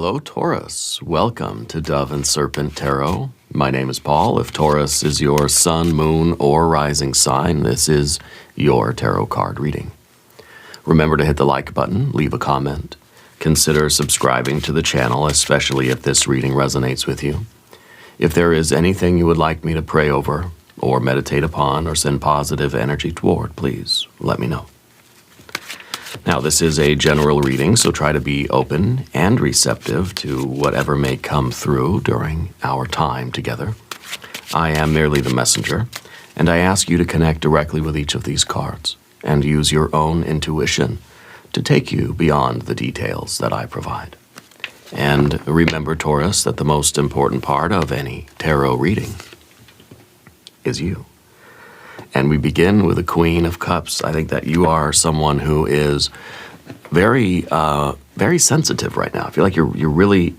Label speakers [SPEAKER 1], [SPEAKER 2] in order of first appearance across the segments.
[SPEAKER 1] Hello, Taurus. Welcome to Dove and Serpent Tarot. My name is Paul. If Taurus is your sun, moon, or rising sign, this is your tarot card reading. Remember to hit the like button, leave a comment. Consider subscribing to the channel, especially if this reading resonates with you. If there is anything you would like me to pray over, or meditate upon, or send positive energy toward, please let me know. Now, this is a general reading, so try to be open and receptive to whatever may come through during our time together. I am merely the messenger, and I ask you to connect directly with each of these cards and use your own intuition to take you beyond the details that I provide. And remember, Taurus, that the most important part of any tarot reading is you. And we begin with the Queen of Cups. I think that you are someone who is very sensitive right now. I feel like you're really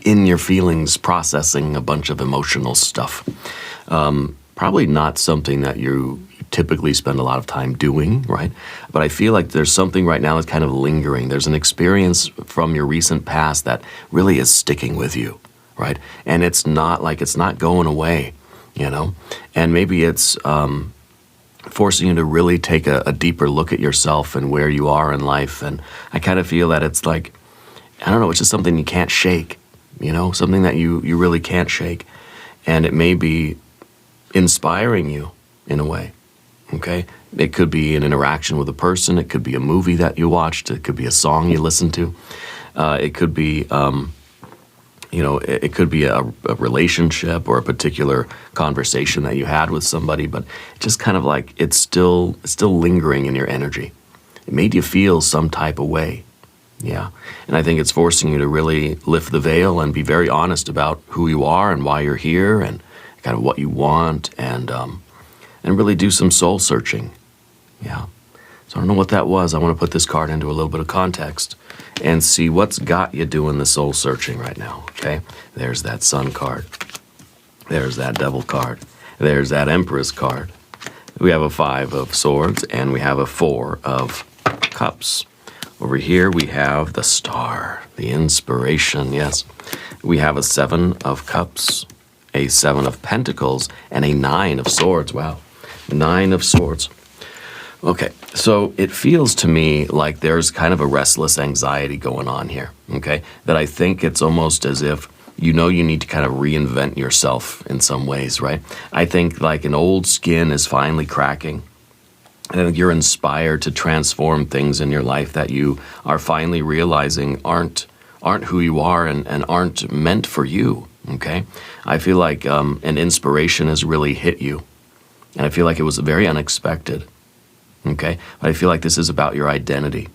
[SPEAKER 1] in your feelings, processing a bunch of emotional stuff. Probably not something that you typically spend a lot of time doing, right? But I feel like there's something right now that's kind of lingering. There's an experience from your recent past that really is sticking with you, right? And it's not going away, you know? And maybe it's forcing you to really take a deeper look at yourself and where you are in life. And I kind of feel that it's like, I don't know, it's just something you can't shake, you know, something that you really can't shake. And it may be inspiring you in a way, okay? It could be an interaction with a person. It could be a movie that you watched. It could be a song you listened to. It could be it could be a relationship or a particular conversation that you had with somebody, but just kind of like it's still lingering in your energy. It made you feel some type of way, yeah. And I think it's forcing you to really lift the veil and be very honest about who you are and why you're here and kind of what you want, and really do some soul searching, yeah. So I don't know what that was. I want to put this card into a little bit of context and see what's got you doing the soul searching right now, okay? There's that Sun card. There's that Devil card. There's that Empress card. We have a 5 of Swords, and we have a 4 of Cups. Over here, we have the Star, the inspiration, yes. We have a 7 of Cups, a 7 of Pentacles, and a 9 of Swords. Wow, 9 of Swords. Okay, so it feels to me like there's kind of a restless anxiety going on here, okay? That I think it's almost as if you need to kind of reinvent yourself in some ways, right? I think like an old skin is finally cracking. I think you're inspired to transform things in your life that you are finally realizing aren't who you are and aren't meant for you, okay? I feel like an inspiration has really hit you, and I feel like it was very unexpected. Okay, but I feel like this is about your identity.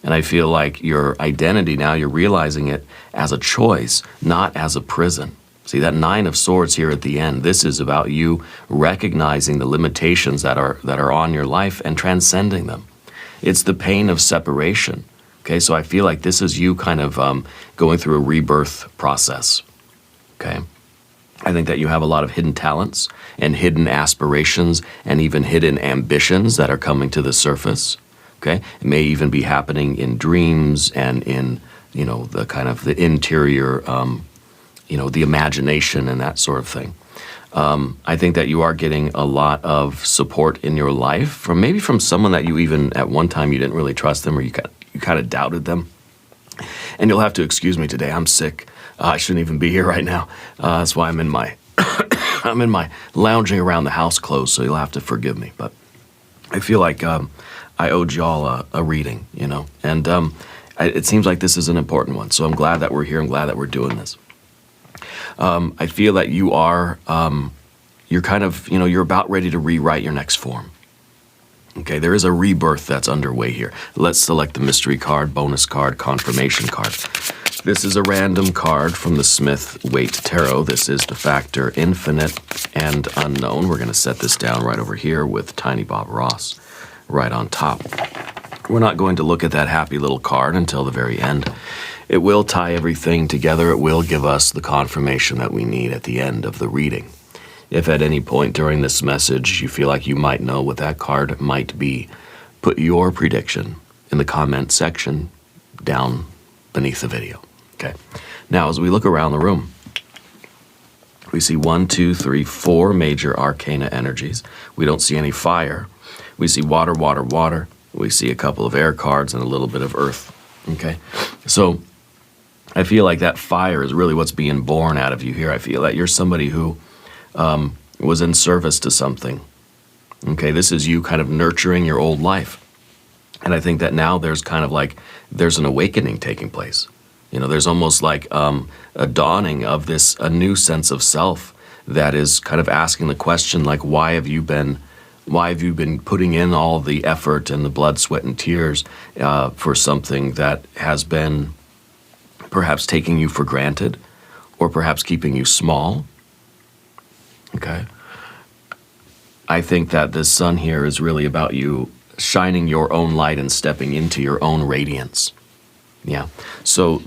[SPEAKER 1] And I feel like your identity now, you're realizing it as a choice, not as a prison. See, that 9 of Swords here at the end, this is about you recognizing the limitations that are on your life and transcending them. It's the pain of separation. Okay, so I feel like this is you kind of going through a rebirth process. Okay. I think that you have a lot of hidden talents and hidden aspirations and even hidden ambitions that are coming to the surface, okay? It may even be happening in dreams and in, the kind of the interior, the imagination and that sort of thing. I think that you are getting a lot of support in your life from someone that you even at one time you didn't really trust them, or you kind of doubted them. And you'll have to excuse me today, I'm sick. I shouldn't even be here right now. That's why I'm in my lounging around the house clothes, so you'll have to forgive me. But I feel like I owed y'all a reading, and it seems like this is an important one. So I'm glad that we're here. I'm glad that we're doing this. I feel that you are, you're kind of, you're about ready to rewrite your next form. Okay, there is a rebirth that's underway here. Let's select the mystery card, bonus card, confirmation card. This is a random card from the Smith-Waite Tarot. This is the factor infinite and unknown. We're going to set this down right over here with Tiny Bob Ross right on top. We're not going to look at that happy little card until the very end. It will tie everything together. It will give us the confirmation that we need at the end of the reading. If at any point during this message you feel like you might know what that card might be, put your prediction in the comment section down beneath the video. Okay. Now, as we look around the room, we see 1, 2, 3, 4 major arcana energies. We don't see any fire. We see water, water, water. We see a couple of air cards and a little bit of earth. Okay. So I feel like that fire is really what's being born out of you here. I feel that you're somebody who was in service to something. Okay. This is you kind of nurturing your old life. And I think that now there's kind of like, there's an awakening taking place. You know, there's almost like a dawning of this, a new sense of self that is kind of asking the question, like, why have you been putting in all the effort and the blood, sweat, and tears for something that has been perhaps taking you for granted or perhaps keeping you small? Okay. I think that this sun here is really about you shining your own light and stepping into your own radiance. Yeah. So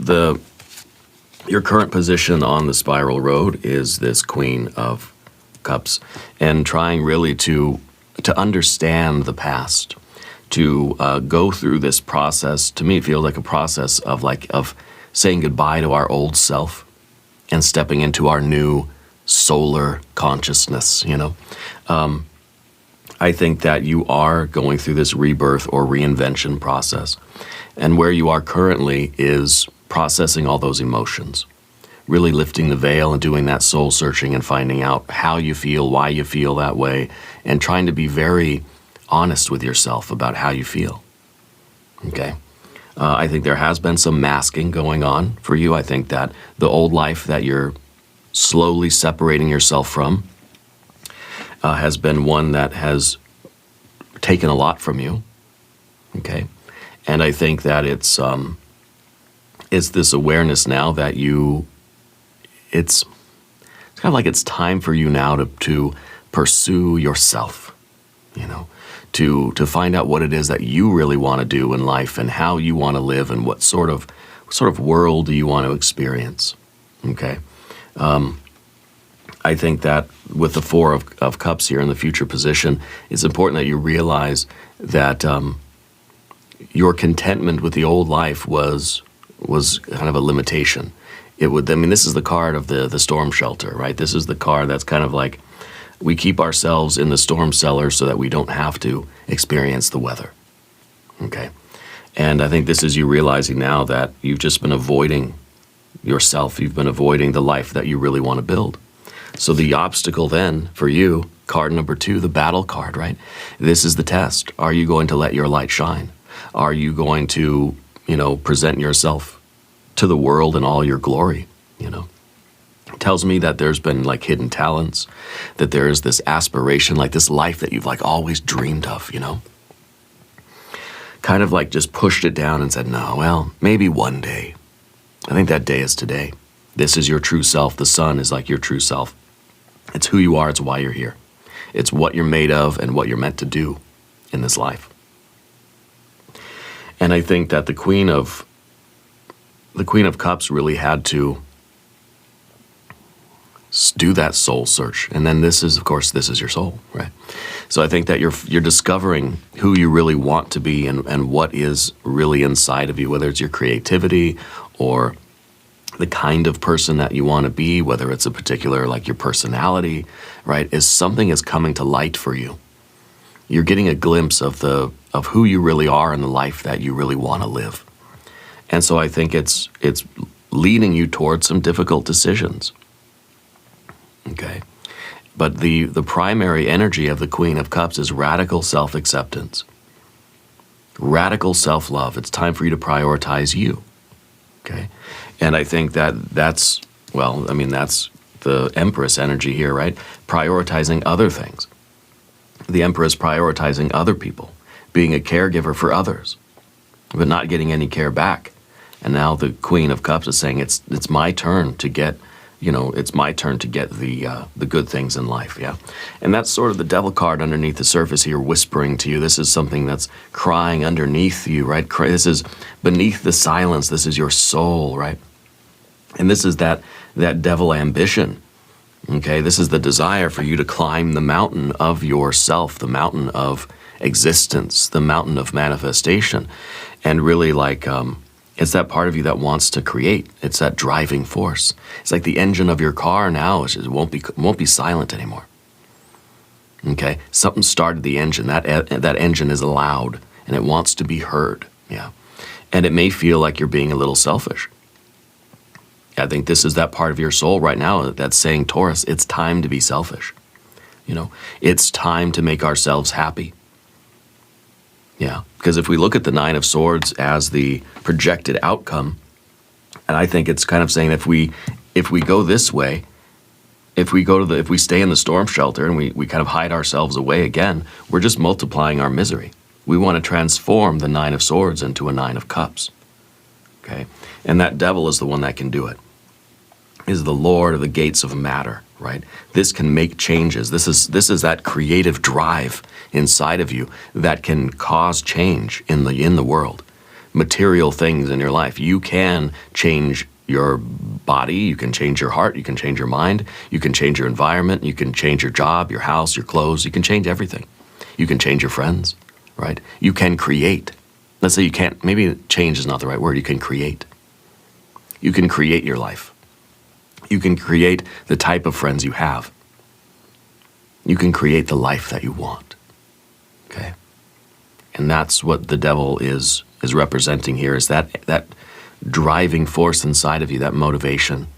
[SPEAKER 1] your current position on the spiral road is this Queen of Cups, and trying really to understand the past, to go through this process. To me, it feels like a process of saying goodbye to our old self and stepping into our new solar consciousness. You know, I think that you are going through this rebirth or reinvention process. And where you are currently is processing all those emotions, really lifting the veil and doing that soul searching and finding out how you feel, why you feel that way, and trying to be very honest with yourself about how you feel. Okay? I think there has been some masking going on for you. I think that the old life that you're slowly separating yourself from has been one that has taken a lot from you. Okay? And I think that it's this awareness now that it's kind of like it's time for you now to pursue yourself, you know, to find out what it is that you really want to do in life and how you want to live and what sort of world do you want to experience. Okay. I think that with the Four of Cups here in the future position, it's important that you realize that your contentment with the old life was kind of a limitation. This is the card of the storm shelter, right? This is the card that's kind of like we keep ourselves in the storm cellar so that we don't have to experience the weather. Okay. And I think this is you realizing now that you've just been avoiding yourself. You've been avoiding the life that you really want to build. So the obstacle then for you, card number 2, the battle card, right? This is the test. Are you going to let your light shine? Are you going to, present yourself to the world in all your glory, It tells me that there's been like hidden talents, that there is this aspiration, like this life that you've like always dreamed of, Kind of like just pushed it down and said, no, well, maybe one day. I think that day is today. This is your true self. The sun is like your true self. It's who you are. It's why you're here. It's what you're made of and what you're meant to do in this life. And I think that the Queen of Cups really had to do that soul search. And then this is your soul, right? So I think that you're discovering who you really want to be and what is really inside of you, whether it's your creativity or the kind of person that you want to be, whether it's a particular, like your personality, right, is something is coming to light for you. You're getting a glimpse of who you really are and the life that you really want to live. And so I think it's leading you towards some difficult decisions. Okay. But the primary energy of the Queen of Cups is radical self-acceptance. Radical self-love. It's time for you to prioritize you. Okay. And I think that's the Empress energy here, right? Prioritizing other things. The Empress prioritizing other people, being a caregiver for others, but not getting any care back. And now the Queen of Cups is saying it's my turn to get, it's my turn to get the good things in life, yeah? And that's sort of the Devil card underneath the surface here whispering to you. This is something that's crying underneath you, right? This is beneath the silence. This is your soul, right? And this is that devil ambition, okay? This is the desire for you to climb the mountain of yourself, the mountain of existence, the mountain of manifestation, and really It's that part of you that wants to create. It's that driving force. It's like the engine of your car now. It won't be silent anymore. Okay, something started the engine. That engine is loud and it wants to be heard. Yeah, and it may feel like you're being a little selfish. I think this is that part of your soul right now that's saying, Taurus, it's time to be selfish. It's time to make ourselves happy. Yeah, because if we look at the Nine of Swords as the projected outcome, and I think it's kind of saying if we go this way, if we stay in the storm shelter and we kind of hide ourselves away again, we're just multiplying our misery. We want to transform the Nine of Swords into a Nine of Cups. Okay, and that devil is the one that can do it. Is the Lord of the gates of matter, right? This can make changes. This is that creative drive inside of you that can cause change in the world. Material things in your life. You can change your body, you can change your heart, you can change your mind, you can change your environment, you can change your job, your house, your clothes, you can change everything. You can change your friends, right? You can create. Let's say you can't, maybe change is not the right word, you can create. You can create your life. You can create the type of friends you have. You can create the life that you want. Okay? And that's what the devil is representing here, is that driving force inside of you, that motivation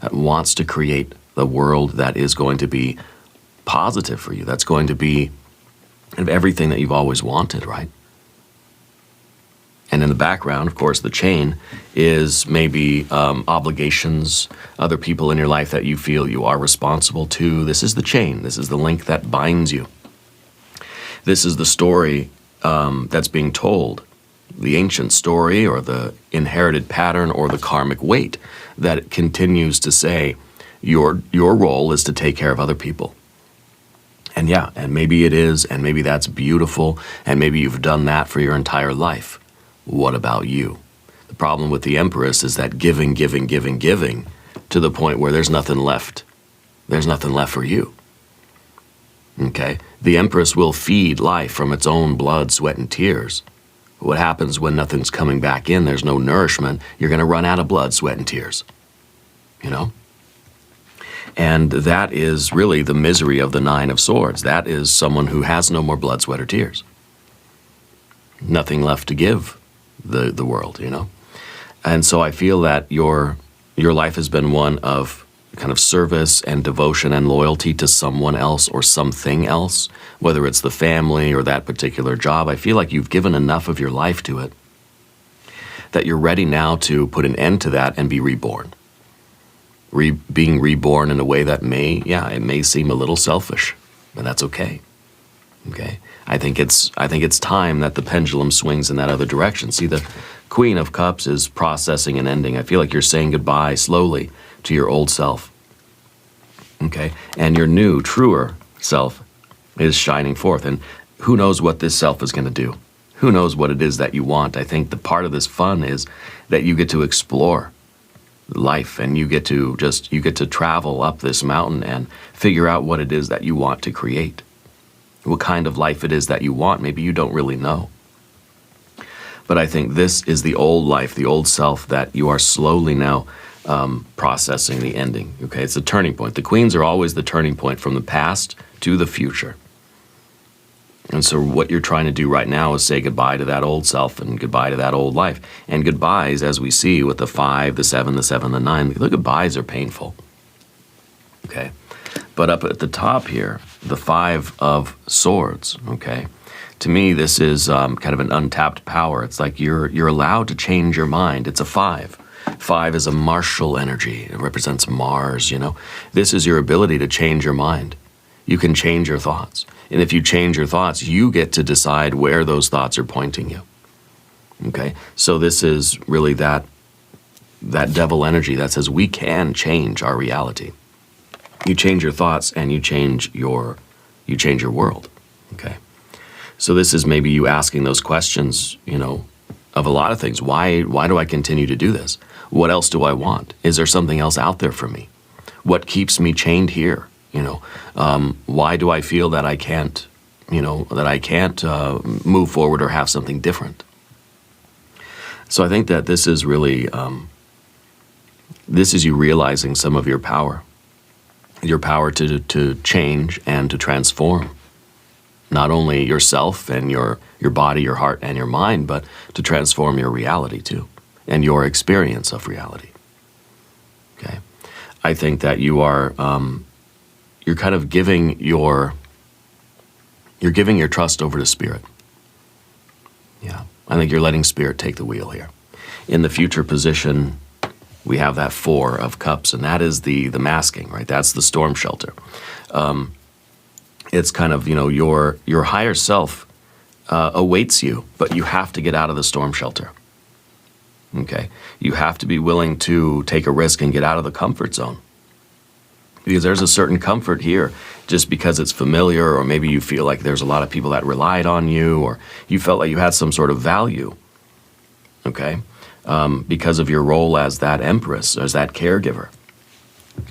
[SPEAKER 1] that wants to create the world that is going to be positive for you, that's going to be everything that you've always wanted, right? And in the background, of course, the chain is maybe obligations, other people in your life that you feel you are responsible to. This is the chain. This is the link that binds you. This is the story that's being told, the ancient story or the inherited pattern or the karmic weight that continues to say your role is to take care of other people. And yeah, and maybe it is, and maybe that's beautiful, and maybe you've done that for your entire life. What about you? The problem with the Empress is that giving to the point where there's nothing left. There's nothing left for you. Okay? The Empress will feed life from its own blood, sweat, and tears. What happens when nothing's coming back in, there's no nourishment, you're going to run out of blood, sweat, and tears. And that is really the misery of the Nine of Swords. That is someone who has no more blood, sweat, or tears. Nothing left to give the world, And so I feel that your life has been one of kind of service and devotion and loyalty to someone else or something else, whether it's the family or that particular job. I feel like you've given enough of your life to it that you're ready now to put an end to that and be reborn. Being reborn in a way that it may seem a little selfish, but that's okay. Okay? I think it's time that the pendulum swings in that other direction. See, the Queen of Cups is processing and ending. I feel like you're saying goodbye slowly to your old self. Okay? And your new, truer self is shining forth. And who knows what this self is going to do? Who knows what it is that you want? I think the part of this fun is that you get to explore life, and you get to travel up this mountain and figure out what it is that you want to create. What kind of life it is that you want, maybe you don't really know. But I think this is the old life, the old self that you are slowly now processing the ending. Okay, it's a turning point. The queens are always the turning point from the past to the future. And so what you're trying to do right now is say goodbye to that old self and goodbye to that old life. And goodbyes, as we see with the 5, the 7, the 7, the 9, the goodbyes are painful. Okay? But up at the top here, the 5 of Swords, okay? To me, this is kind of an untapped power. It's like you're allowed to change your mind. It's a 5. 5 is a martial energy. It represents Mars, This is your ability to change your mind. You can change your thoughts. And if you change your thoughts, you get to decide where those thoughts are pointing you. Okay? So this is really that devil energy that says we can change our reality. You change your thoughts and you change your world. Okay? So this is maybe you asking those questions, of a lot of things. Why do I continue to do this? What else do I want? Is there something else out there for me? What keeps me chained here? Why do I feel that I can't, move forward or have something different? So I think that this is really, this is you realizing some of your power to change and to transform. Not only yourself and your body, your heart, and your mind, but to transform your reality too, and your experience of reality. Okay, I think that you are, you're kind of giving your trust over to Spirit. Yeah, I think you're letting Spirit take the wheel here. In the future position, we have that 4 of Cups, and that is the masking, right? That's the storm shelter. It's kind of, your higher self awaits you, but you have to get out of the storm shelter. Okay? You have to be willing to take a risk and get out of the comfort zone. Because there's a certain comfort here just because it's familiar, or maybe you feel like there's a lot of people that relied on you, or you felt like you had some sort of value. Okay? Because of your role as that empress, as that caregiver.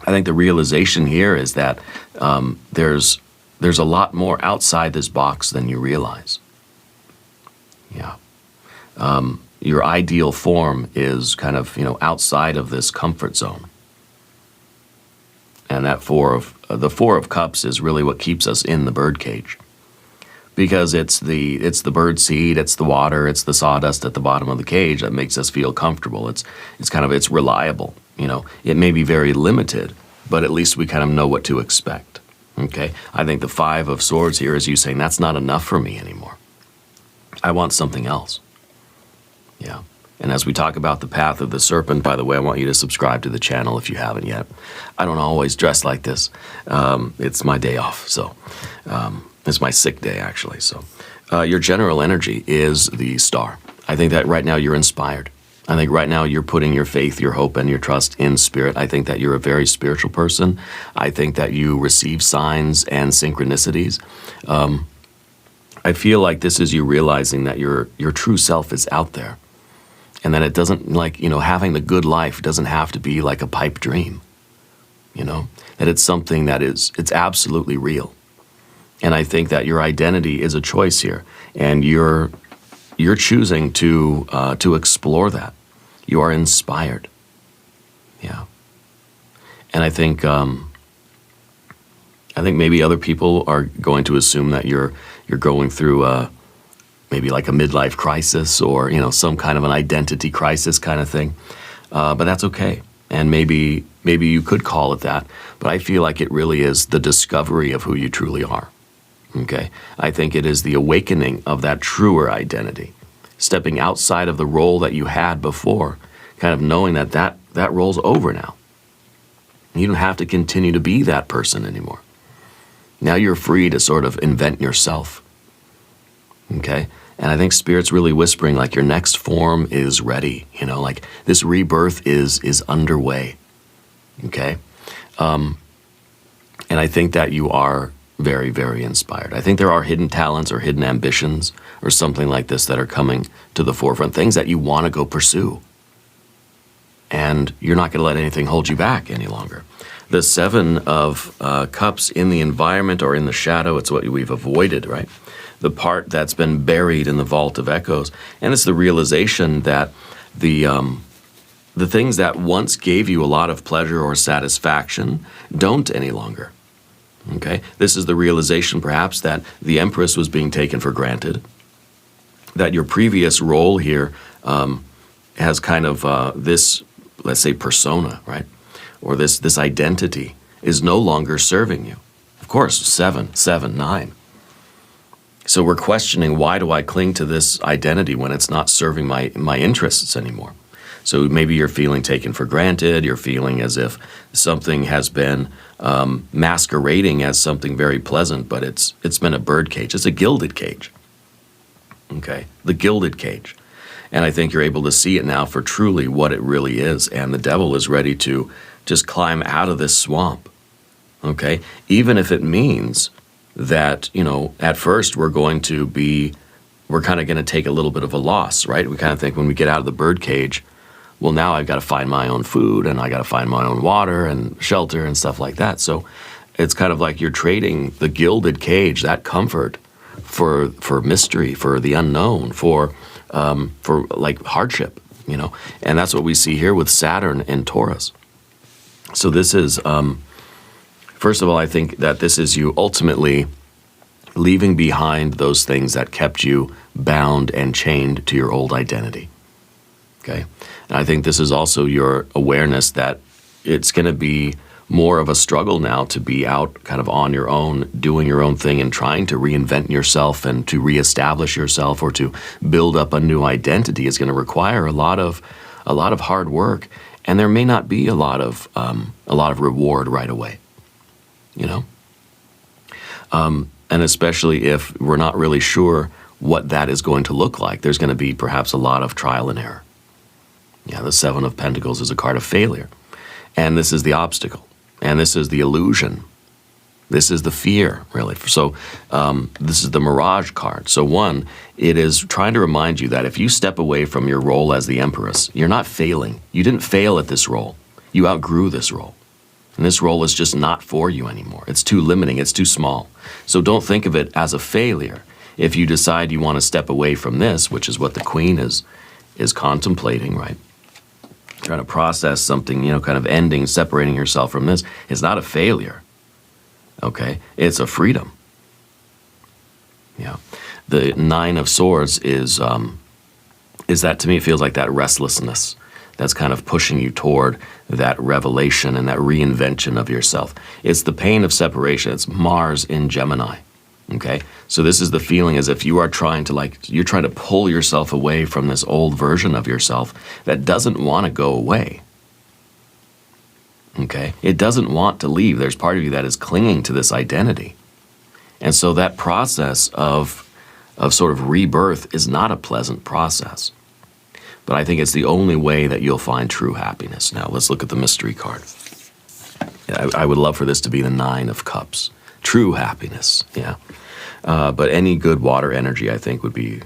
[SPEAKER 1] I think the realization here is that there's a lot more outside this box than you realize. Yeah. Your ideal form is kind of, outside of this comfort zone. And that the 4 of Cups is really what keeps us in the birdcage. Because it's the bird seed, it's the water, it's the sawdust at the bottom of the cage that makes us feel comfortable. It's reliable. It may be very limited, but at least we kind of know what to expect. Okay, I think the 5 of Swords here is you saying that's not enough for me anymore. I want something else. Yeah, and as we talk about the path of the serpent, by the way, I want you to subscribe to the channel if you haven't yet. I don't always dress like this. It's my day off, so it's my sick day actually. So your general energy is the Star. I think that right now you're inspired. I think right now you're putting your faith, your hope, and your trust in Spirit. I think that you're a very spiritual person. I think that you receive signs and synchronicities. I feel like this is you realizing that your true self is out there. And that it doesn't, having the good life doesn't have to be like a pipe dream. That it's something that it's absolutely real. And I think that your identity is a choice here. And you're choosing to explore that. You are inspired. Yeah. And I think maybe other people are going to assume that you're going through maybe like a midlife crisis, or some kind of an identity crisis kind of thing. But that's okay. And maybe you could call it that. But I feel like it really is the discovery of who you truly are. Okay? I think it is the awakening of that truer identity. Stepping outside of the role that you had before, kind of knowing that role's over now. You don't have to continue to be that person anymore. Now you're free to sort of invent yourself. Okay? And I think Spirit's really whispering like your next form is ready. Like this rebirth is underway. Okay? And I think that you are very, very inspired. I think there are hidden talents or hidden ambitions or something like this that are coming to the forefront, things that you want to go pursue. And you're not going to let anything hold you back any longer. The 7 of Cups in the environment or in the shadow, it's what we've avoided, right? The part that's been buried in the vault of echoes. And it's the realization that the things that once gave you a lot of pleasure or satisfaction don't any longer. Okay? This is the realization perhaps that the Empress was being taken for granted, that your previous role here has kind of this, let's say, persona, right? Or this identity is no longer serving you. Of course, 7, 9. So we're questioning, why do I cling to this identity when it's not serving my interests anymore? So maybe you're feeling taken for granted, you're feeling as if something has been masquerading as something very pleasant, but it's been a bird cage. It's a gilded cage. Okay, the gilded cage. And I think you're able to see it now for truly what it really is. And the devil is ready to just climb out of this swamp. Okay, even if it means that, at first we're kind of going to take a little bit of a loss, right? We kind of think when we get out of the bird cage, well, now I've got to find my own food and I got to find my own water and shelter and stuff like that. So it's kind of like you're trading the gilded cage, that comfort, for mystery, for the unknown, for like hardship. you know. And that's what we see here with Saturn in Taurus. So this is, first of all, I think that this is you ultimately leaving behind those things that kept you bound and chained to your old identity. Okay? And I think this is also your awareness that it's going to be more of a struggle now to be out kind of on your own, doing your own thing and trying to reinvent yourself and to reestablish yourself or to build up a new identity is going to require a lot of hard work, and there may not be a lot of reward right away, you know? And especially if we're not really sure what that is going to look like, there's going to be perhaps a lot of trial and error. Yeah, the Seven of Pentacles is a card of failure. And this is the obstacle. And this is the illusion. This is the fear, really. So this is the Mirage card. So one, it is trying to remind you that if you step away from your role as the Empress, you're not failing. You didn't fail at this role. You outgrew this role. And this role is just not for you anymore. It's too limiting. It's too small. So don't think of it as a failure. If you decide you want to step away from this, which is what the Queen is contemplating, right? Trying to process something, you know, kind of ending, separating yourself from this. It's not a failure, okay? It's a freedom. Yeah. The Nine of Swords is that, to me, it feels like that restlessness that's kind of pushing you toward that revelation and that reinvention of yourself. It's the pain of separation. It's Mars in Gemini, okay? So this is the feeling as if you are trying to you're trying to pull yourself away from this old version of yourself that doesn't want to go away, okay? It doesn't want to leave. There's part of you that is clinging to this identity. And so that process of sort of rebirth is not a pleasant process. But I think it's the only way that you'll find true happiness. Now, let's look at the mystery card. I would love for this to be the Nine of Cups. True happiness, yeah. But any good water energy, I think, would be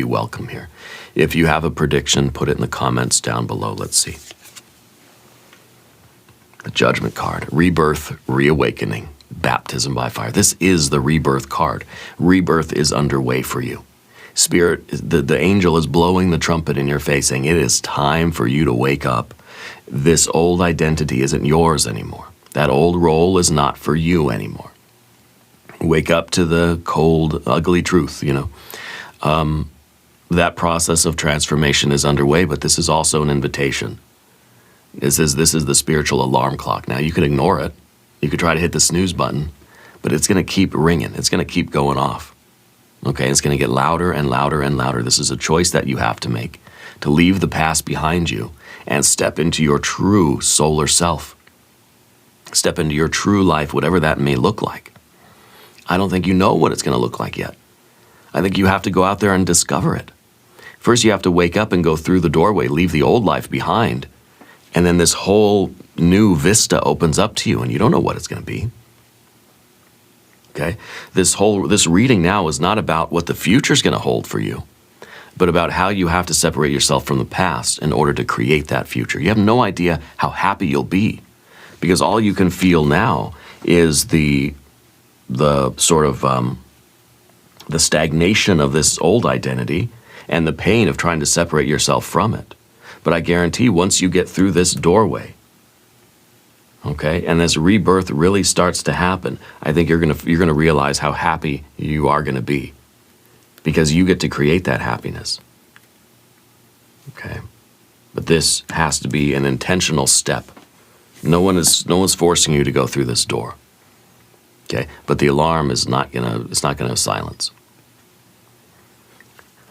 [SPEAKER 1] welcome here. If you have a prediction, put it in the comments down below. Let's see. The Judgment card. Rebirth, reawakening, baptism by fire. This is the rebirth card. Rebirth is underway for you. Spirit, the angel is blowing the trumpet in your face, saying it is time for you to wake up. This old identity isn't yours anymore. That old role is not for you anymore. Wake up to the cold, ugly truth, you know. That process of transformation is underway, but this is also an invitation. This is the spiritual alarm clock. Now, you could ignore it. You could try to hit the snooze button, but it's going to keep ringing. It's going to keep going off. Okay, it's going to get louder and louder and louder. This is a choice that you have to make, to leave the past behind you and step into your true solar self. Step into your true life, whatever that may look like. I don't think you know what it's going to look like yet. I think you have to go out there and discover it. First, you have to wake up and go through the doorway, leave the old life behind, and then this whole new vista opens up to you, and you don't know what it's going to be. Okay? This reading now is not about what the future's going to hold for you, but about how you have to separate yourself from the past in order to create that future. You have no idea how happy you'll be, because all you can feel now is the sort of the stagnation of this old identity and the pain of trying to separate yourself from it. But I guarantee once you get through this doorway, okay, and this rebirth really starts to happen, I think you're gonna realize how happy you are gonna be, because you get to create that happiness. Okay, but this has to be an intentional step. No one's forcing you to go through this door. Okay, but the alarm is not gonna silence.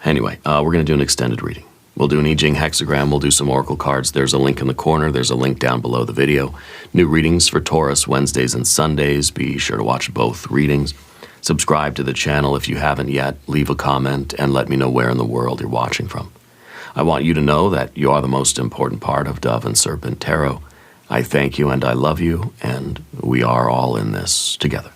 [SPEAKER 1] Anyway, we're gonna do an extended reading. We'll do an I Ching hexagram, we'll do some oracle cards. There's a link in the corner, there's a link down below the video. New readings for Taurus Wednesdays and Sundays. Be sure to watch both readings. Subscribe to the channel if you haven't yet. Leave a comment and let me know where in the world you're watching from. I want you to know that you are the most important part of Dove and Serpent Tarot. I thank you and I love you, and we are all in this together.